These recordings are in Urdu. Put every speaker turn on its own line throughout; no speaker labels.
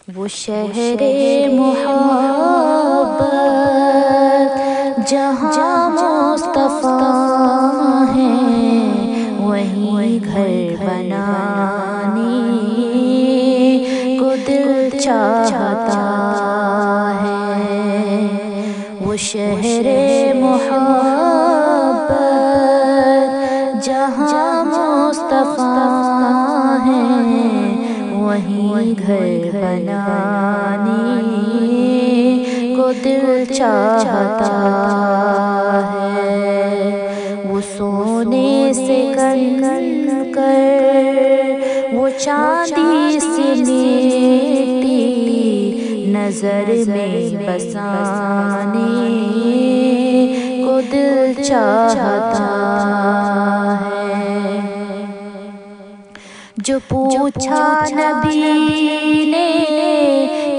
وہ شہر محبت جہاں مصطفیٰ ہیں، وہیں گھر بنانے کو دل چاہتا ہے۔ وہ شہر محبت جہاں مصطفیٰ ہیں، وہیں گھر بنانے کو دل چاہتا ہے۔ وہ سونے سے کن کر، وہ چاندی سے مٹی نظر میں بسانے کو دل چاہتا ہے۔ جو پوچھا نبی نے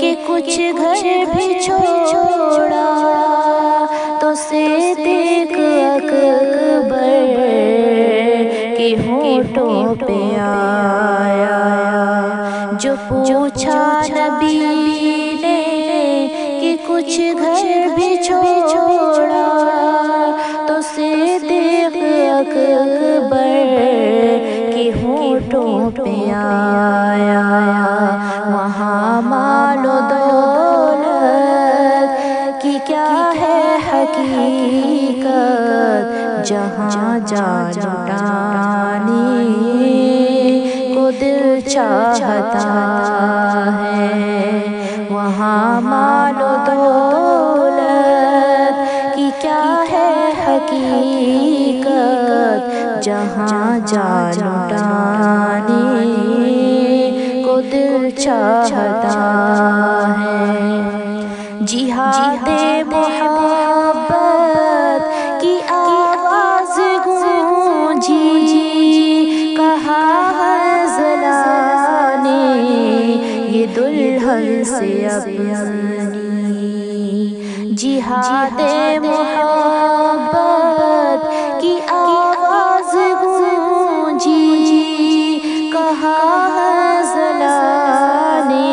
کہ کچھ گھر بھی چھوڑا، تو صدیق اکبر کے ہونٹوں پہ آیا۔ جو پوچھا نبی نے کہ کچھ گھر بھی چھوڑا، تو صدیق اکبر کے ہونٹوں پہ آیا۔ وہاں مال و دولت کی کیا ہے حقیقت، جہاں جان لٹانے کو دل چاہتا ہے۔ وہاں مال و دولت کی کیا ہے حقیقت، جہاں جان لٹانے کو دل چاہتا ہے۔ جہاد محبت کی آواز گونجی، کہا حنظلہ نے یہ دلہن سے اپنی۔ جہاد محبت کی آواز گونجی، کہا حنظلہ نے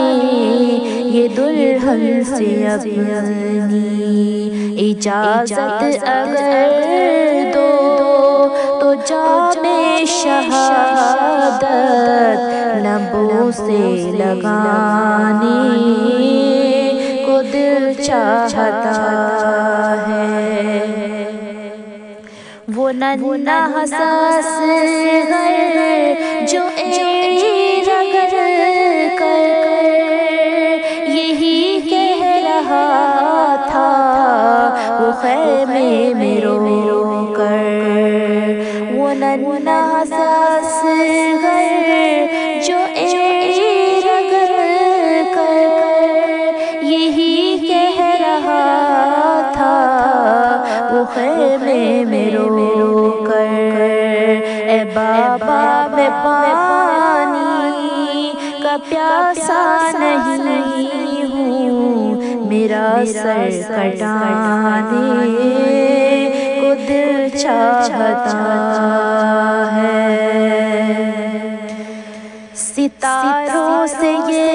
یہ دلہن سے اپنی۔ اجازت اگر دو تو جام شہادت لبوں سے لگانے کو دل چاہتا ہے۔ وہ ننھا حساس غر جو رگڑ کر یہی کہہ رہا تھا، وہ خیمے میں رو کر۔ وہ ننھا حساس غر جو رگڑ کر یہی کہہ رہا تھا، وہ خیمے میں رو کر۔ اے بابا میں پانی کا پیاسا نہیں ہوں، میرا سر کٹانے کو دل چاہتا ہے۔ ستاروں سے یہ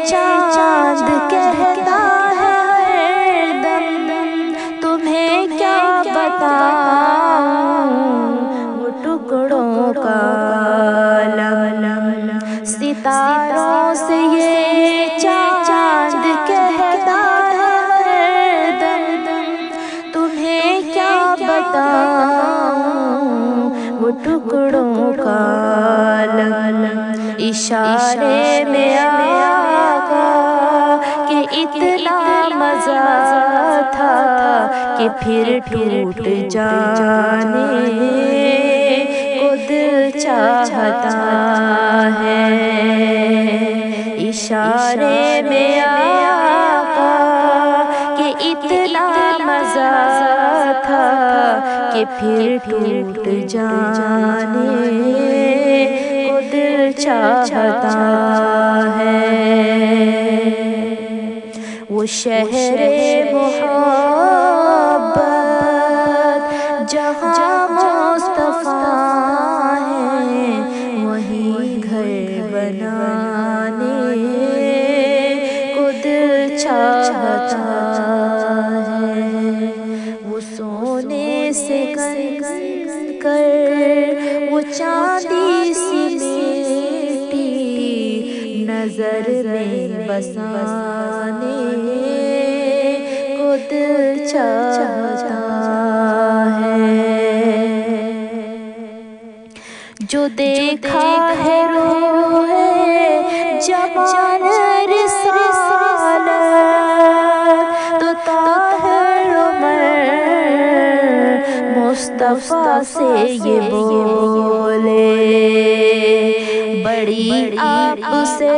چاند کہتا ہے ہر دم، تمہیں کیا بتاؤں وہ ٹکڑوں کا عالم۔ ستاروں سے یہ چاند کہتا ہے ہر دم، تمہیں کیا بتاؤں وہ ٹکڑوں کا عالم۔ اشارے میں آقا کہ اتنا مزہ تھا کہ پھر ٹوٹ جانے کو دل چاہتا ہے۔ اشارے میں آقا کہ اتنا مزہ تھا کہ پھر ٹوٹ جانے کو دل چاہتا ہے۔ وہ شہر محبت جہاں مصطفیٰ ہیں، وہیں گھر بنانے چاہتا ہے، وہ سونے سے کر وہ چاندی سی بیٹی نظر میں بسانے کو دل چاہتا ہے، جو دیکھا ہے روح جمال رسالت تو طاہر عمر مصطفیٰ سے یہ بولے، بڑی آپ سے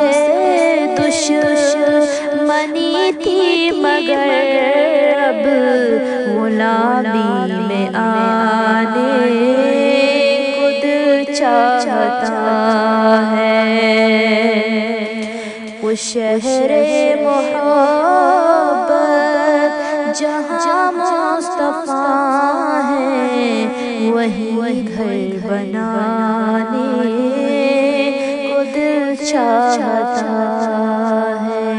دشمنی تھی مگر اب غلامی میں آنے کو دل چاہتا ہے، وہ شہر محبت جہاں مصطفیٰ ہے وہی گھر بنانے کو دل چاہتا ہے،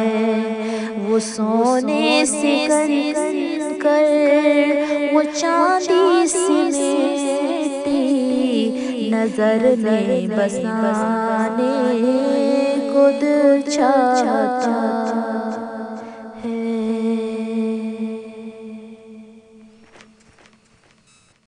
وہ سونے سے کر وہ چاندی سی بیٹی نظر میں بسانے کو دل چاہتا